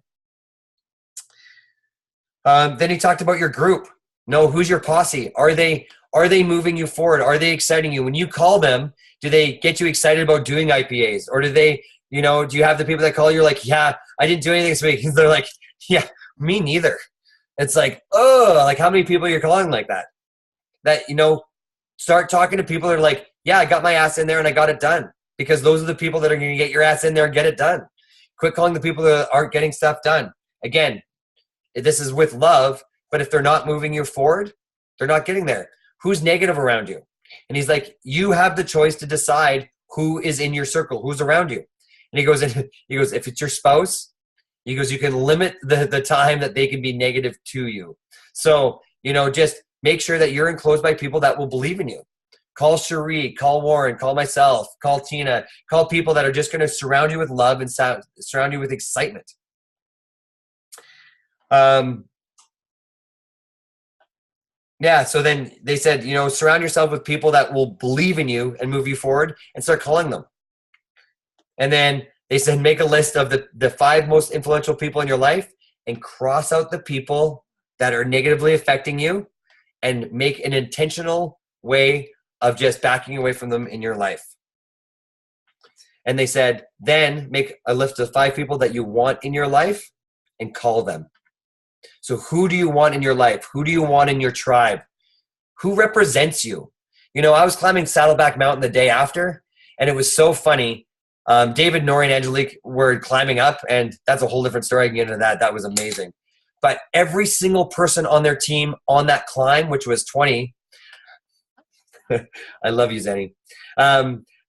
Then he talked about your group. Who's your posse? Are they moving you forward? Are they exciting you? When you call them, do they get you excited about doing IPAs? Or do they, do you have the people that call you like, yeah, I didn't do anything this week? They're like, yeah, me neither. It's like, oh, like how many people you're calling like that? That, start talking to people that are like, yeah, I got my ass in there and I got it done. Because those are the people that are going to get your ass in there and get it done. Quit calling the people that aren't getting stuff done. Again, this is with love, but if they're not moving you forward, they're not getting there. Who's negative around you? And he's like, you have the choice to decide who is in your circle, who's around you. And he goes, if it's your spouse, he goes, you can limit the time that they can be negative to you. So, just make sure that you're enclosed by people that will believe in you. Call Cherie, call Warren, call myself, call Tina, call people that are just going to surround you with love and surround you with excitement. So then they said, surround yourself with people that will believe in you and move you forward, and start calling them. And then they said, make a list of the 5 most influential people in your life and cross out the people that are negatively affecting you and make an intentional way of just backing away from them in your life. And they said, then make a list of 5 people that you want in your life and call them. So who do you want in your life? Who do you want in your tribe? Who represents you? I was climbing Saddleback Mountain the day after, and it was so funny. David, Nori, and Angelique were climbing up, and that's a whole different story. I can get into that. That was amazing. But every single person on their team on that climb, which was 20, I love you, Zenny.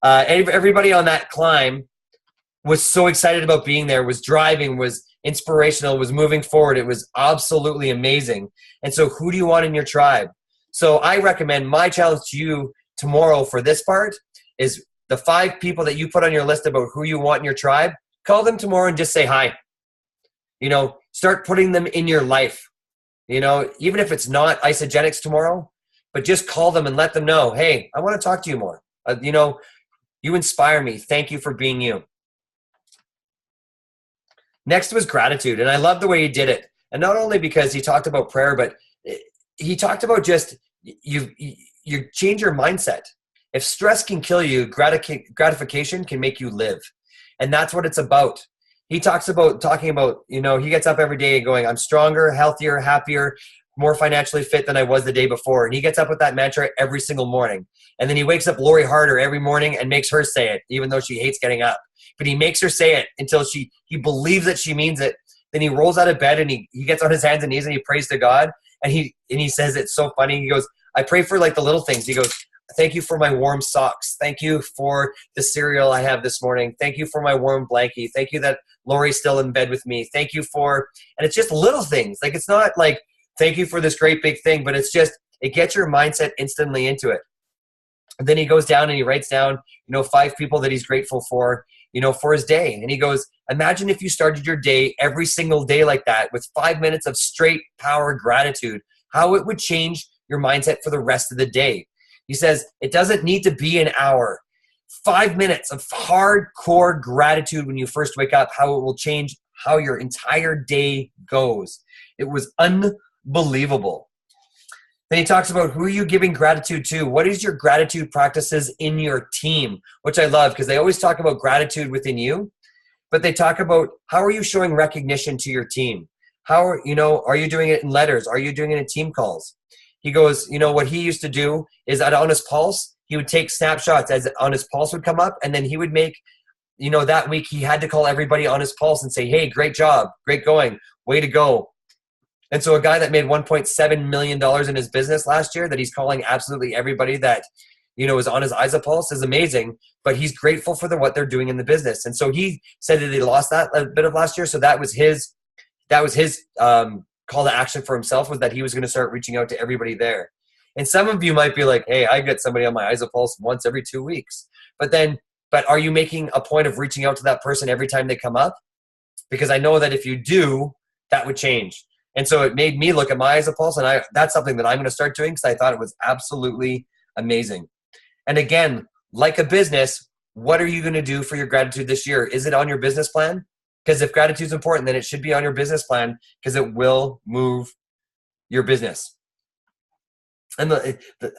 Everybody on that climb was so excited about being there, was driving, was inspirational, was moving forward. It was absolutely amazing. And so who do you want in your tribe? So I recommend, my challenge to you tomorrow for this part is the 5 people that you put on your list about who you want in your tribe, call them tomorrow and just say hi. Start putting them in your life. Even if it's not Isagenix tomorrow, but just call them and let them know, hey, I want to talk to you more. You inspire me. Thank you for being you. Next was gratitude. And I love the way he did it. And not only because he talked about prayer, but he talked about just you change your mindset. If stress can kill you, gratification can make you live. And that's what it's about. He talking about, he gets up every day going, I'm stronger, healthier, happier, more financially fit than I was the day before. And he gets up with that mantra every single morning. And then he wakes up Lori Harder every morning and makes her say it, even though she hates getting up. But he makes her say it until he believes that she means it. Then he rolls out of bed and he gets on his hands and knees and he prays to God. And he says, it's so funny. He goes, I pray for like the little things. He goes, thank you for my warm socks. Thank you for the cereal I have this morning. Thank you for my warm blankie. Thank you that Lori's still in bed with me. Thank you for, and it's just little things. Like, it's not like, thank you for this great big thing, but it's just, it gets your mindset instantly into it. And then he goes down and he writes down, 5 people that he's grateful for his day. And he goes, imagine if you started your day every single day like that with 5 minutes of straight power gratitude, how it would change your mindset for the rest of the day. He says, it doesn't need to be an hour. 5 minutes of hardcore gratitude when you first wake up, how it will change how your entire day goes. It was unbelievable. Then he talks about who are you giving gratitude to? What is your gratitude practices in your team? Which I love because they always talk about gratitude within you, but they talk about how are you showing recognition to your team? Are you doing it in letters? Are you doing it in team calls? He goes, what he used to do is on his pulse, he would take snapshots as on his pulse would come up, and then he would make, that week he had to call everybody on his pulse and say, hey, great job, great going, way to go. And so a guy that made $1.7 million in his business last year, that he's calling absolutely everybody that, is on his IsaPulse is amazing, but he's grateful for what they're doing in the business. And so he said that he lost that a bit of last year. So that was his call to action for himself, was that he was going to start reaching out to everybody there. And some of you might be like, hey, I get somebody on my IsaPulse once every 2 weeks. But are you making a point of reaching out to that person every time they come up? Because I know that if you do, that would change. And so it made me look at my IsaPulse, and that's something that I'm going to start doing because I thought it was absolutely amazing. And again, like a business, what are you going to do for your gratitude this year? Is it on your business plan? Because if gratitude is important, then it should be on your business plan because it will move your business. And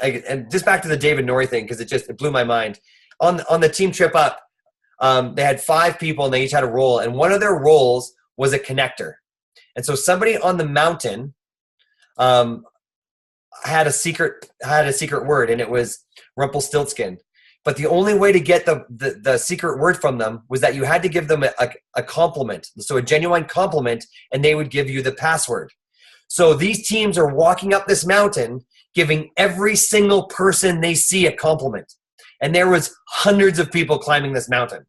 and just back to the David Nori thing, because it blew my mind. On the team trip up, they had 5 people and they each had a role, and one of their roles was a connector. And so somebody on the mountain had a secret word, and it was Rumpelstiltskin. But the only way to get the secret word from them was that you had to give them a compliment, so a genuine compliment, and they would give you the password. So these teams are walking up this mountain, giving every single person they see a compliment. And there was hundreds of people climbing this mountain.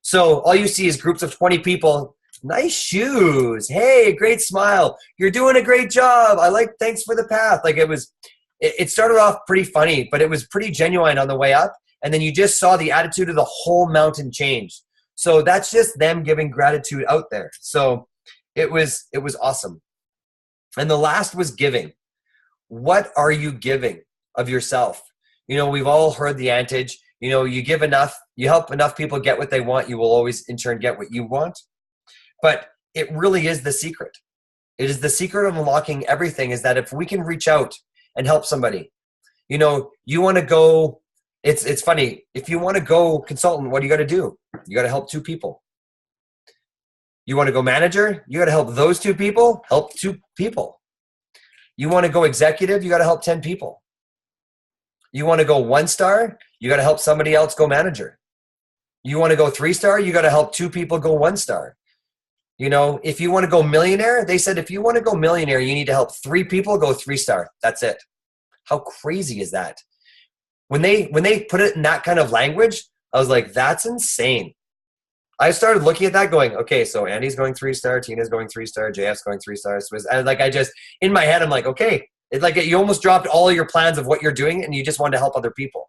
So all you see is groups of 20 people. Nice shoes. Hey, great smile. You're doing a great job. Thanks for the path. It started off pretty funny, but it was pretty genuine on the way up. And then you just saw the attitude of the whole mountain change. So that's just them giving gratitude out there. So it was awesome. And the last was giving. What are you giving of yourself? We've all heard the adage, you give enough, you help enough people get what they want, you will always in turn get what you want. But it really is the secret. It is the secret of unlocking everything, is that if we can reach out and help somebody, you want to go, it's funny, if you want to go consultant, what do you got to do? You got to help 2 people. You want to go manager? You got to help those 2 people, help 2 people. You want to go executive? You got to help 10 people. You want to go 1 star? You got to help somebody else go manager. You want to go 3-star, you got to help 2 people go 1-star. You know, if you want to go millionaire, they said if you want to go millionaire, you need to help 3 people go 3-star. That's it. How crazy is that? When they put it in that kind of language, I was like, that's insane. I started looking at that going, okay, so Andy's going 3-star, Tina's going 3-star, JF's going 3-star. And like, I just, in my head, I'm like, okay, it's like you almost dropped all of your plans of what you're doing and you just wanted to help other people.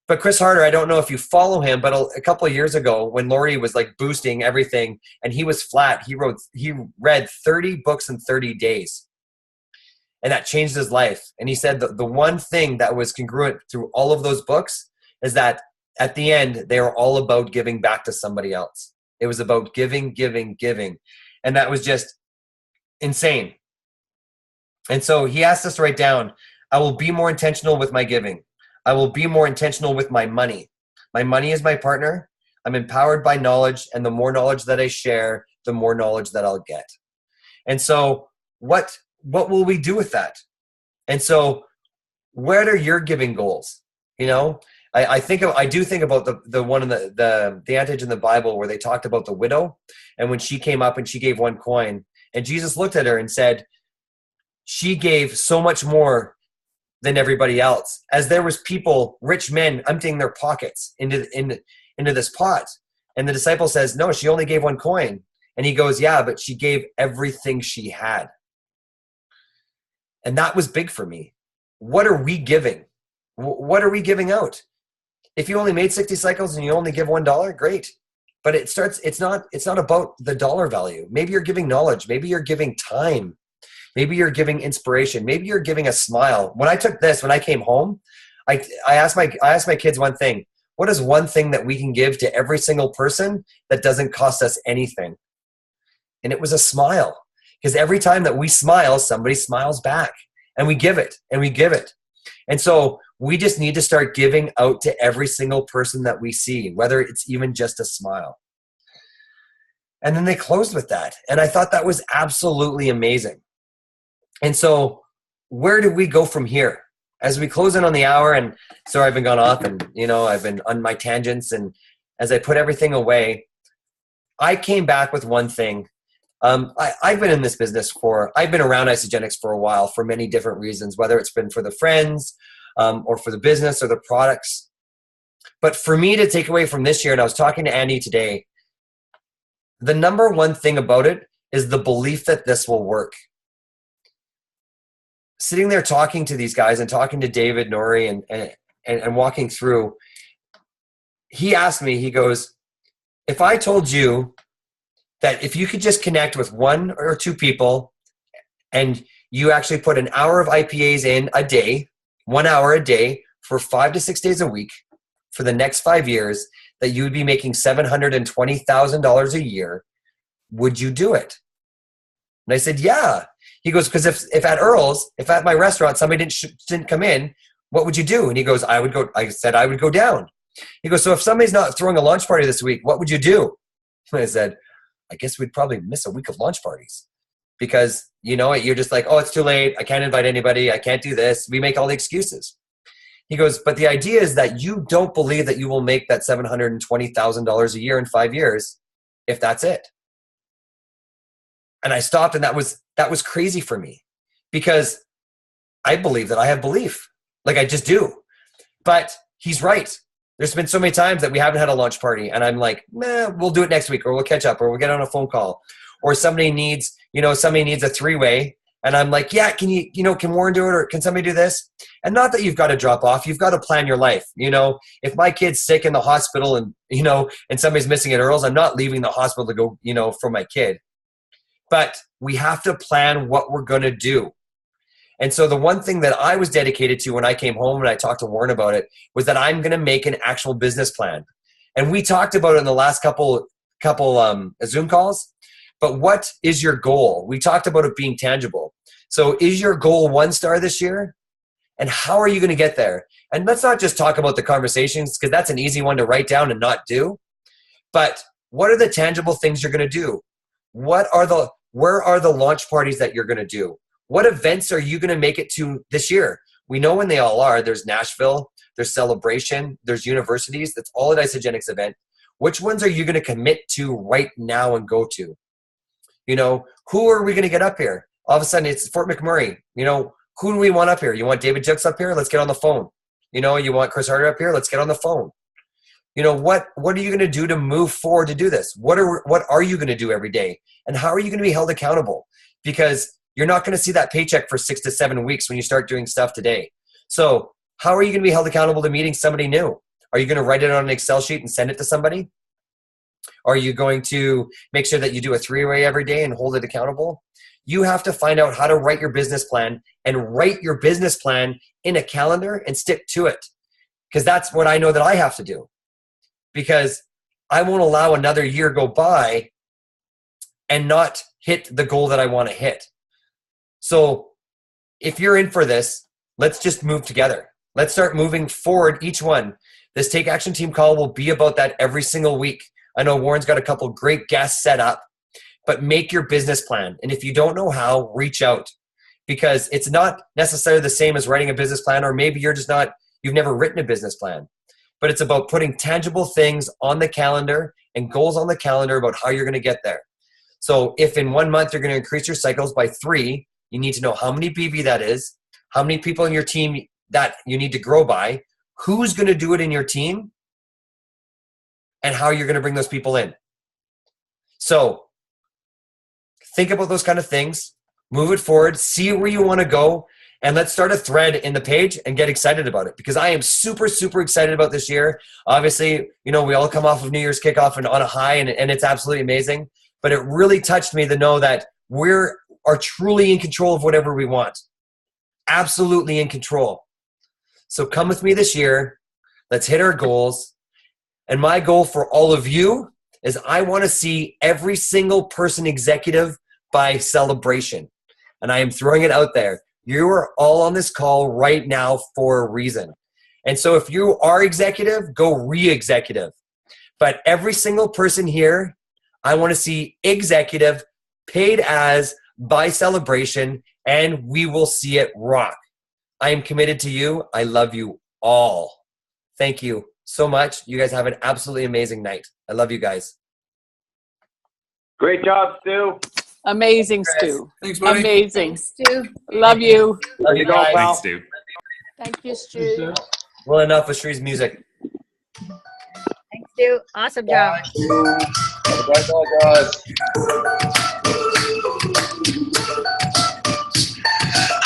But Chris Harder, I don't know if you follow him, but a couple of years ago when Lori was like boosting everything and he was flat, he read 30 books in 30 days. And that changed his life. And he said the one thing that was congruent through all of those books is that at the end, they were all about giving back to somebody else. It was about giving, giving, giving. And that was just insane. And so he asked us to write down, I will be more intentional with my giving. I will be more intentional with my money. My money is my partner. I'm empowered by knowledge, and the more knowledge that I share, the more knowledge that I'll get. And so what will we do with that? And so what are your giving goals? You know, I do think about the one in the adage in the Bible where they talked about the widow, and when she came up and she gave 1 coin, and Jesus looked at her and said, she gave so much more than everybody else, as there was people, rich men, emptying their pockets into this pot. And the disciple says, no, she only gave 1 coin. And he goes, yeah, but she gave everything she had. And that was big for me. What are we giving? What are we giving out? If you only made 60 cycles and you only give $1, great. But it's not about the dollar value. Maybe you're giving knowledge. Maybe you're giving time. Maybe you're giving inspiration. Maybe you're giving a smile. When I came home, I asked my kids one thing. What is one thing that we can give to every single person that doesn't cost us anything? And it was a smile. Because every time that we smile, somebody smiles back. And we give it, and we give it. And so we just need to start giving out to every single person that we see, whether it's even just a smile. And then they closed with that. And I thought that was absolutely amazing. And so where do we go from here? As we close in on the hour, and sorry, I've been gone off and, you know, I've been on my tangents. And as I put everything away, I came back with one thing. I've been in this business I've been around Isagenix for a while for many different reasons, whether it's been for the friends or for the business or the products. But for me to take away from this year, and I was talking to Andy today, the number one thing about it is the belief that this will work. Sitting there talking to these guys and talking to David, Nori, and walking through, he asked me, he goes, if I told you that if you could just connect with 1 or 2 people and you actually put an hour of IPAs in a day, 1 hour a day for 5 to 6 days a week for the next 5 years, that you would be making $720,000 a year, would you do it? And I said, yeah. He goes, because if at Earl's, if at my restaurant somebody didn't come in, what would you do? And he goes, I said I would go down. He goes, so if somebody's not throwing a launch party this week, what would you do? And I said, I guess we'd probably miss a week of launch parties, because you know you're just like, oh, it's too late. I can't invite anybody. I can't do this. We make all the excuses. He goes, but the idea is that you don't believe that you will make that $720,000 a year in 5 years if that's it. And I stopped, and that was crazy for me, because I believe that I have belief. Like I just do. But he's right. There's been so many times that we haven't had a launch party, and I'm like, we'll do it next week, or we'll catch up, or we'll get on a phone call, or somebody needs a 3-way, and I'm like, yeah, can Warren do it, or can somebody do this? And not that you've got to drop off, you've got to plan your life. You know, if my kid's sick in the hospital and somebody's missing at Earl's, I'm not leaving the hospital to go, for my kid. But we have to plan what we're going to do. And so the one thing that I was dedicated to when I came home and I talked to Warren about it was that I'm going to make an actual business plan. And we talked about it in the last couple Zoom calls. But what is your goal? We talked about it being tangible. So is your goal 1 star this year? And how are you going to get there? And let's not just talk about the conversations, because that's an easy one to write down and not do. But what are the tangible things you're going to do? Where are the launch parties that you're going to do? What events are you going to make it to this year? We know when they all are. There's Nashville, there's Celebration, there's universities. That's all an Isagenix event. Which ones are you going to commit to right now and go to? You know, who are we going to get up here? All of a sudden, it's Fort McMurray. You know, who do we want up here? You want David Jukes up here? Let's get on the phone. You know, you want Chris Harder up here? Let's get on the phone. You know, what are you going to do to move forward to do this? What are you going to do every day? And how are you going to be held accountable? Because you're not going to see that paycheck for 6 to 7 weeks when you start doing stuff today. So how are you going to be held accountable to meeting somebody new? Are you going to write it on an Excel sheet and send it to somebody? Are you going to make sure that you do a 3-way every day and hold it accountable? You have to find out how to write your business plan and write your business plan in a calendar and stick to it. Because that's what I know that I have to do. Because I won't allow another year go by and not hit the goal that I want to hit. So if you're in for this, let's just move together. Let's start moving forward, each one. This Take Action Team call will be about that every single week. I know Warren's got a couple great guests set up, but make your business plan. And if you don't know how, reach out, because it's not necessarily the same as writing a business plan, or maybe you've never written a business plan. But it's about putting tangible things on the calendar and goals on the calendar about how you're going to get there. So if in 1 month you're going to increase your cycles by 3, you need to know how many BV that is, how many people in your team that you need to grow by, who's going to do it in your team, and how you're going to bring those people in. So think about those kind of things, move it forward, see where you want to go, and let's start a thread in the page and get excited about it, because I am super, super excited about this year. Obviously, you know, we all come off of New Year's kickoff and on a high, and it's absolutely amazing. But it really touched me to know that we are truly in control of whatever we want. Absolutely in control. So come with me this year. Let's hit our goals. And my goal for all of you is I want to see every single person executive by Celebration. And I am throwing it out there. You are all on this call right now for a reason. And so if you are executive, go re-executive. But every single person here, I want to see executive paid as by Celebration, and we will see it rock. I am committed to you. I love you all. Thank you so much. You guys have an absolutely amazing night. I love you guys. Great job, Stu. Amazing, Stu. Thanks, buddy. Amazing. Stu. Love you. Love you Go, guys. pal. Thanks, Stu. Thank you, Stu. Well, enough with Shree's music. Thanks, Stu. Awesome job. Guys.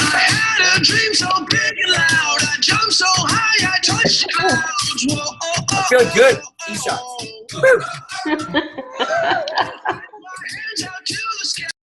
I had a dream so big and loud. I jumped so high, I touched the clouds. Whoa, oh, oh, Feel good. E-shots. Woo. my hands out to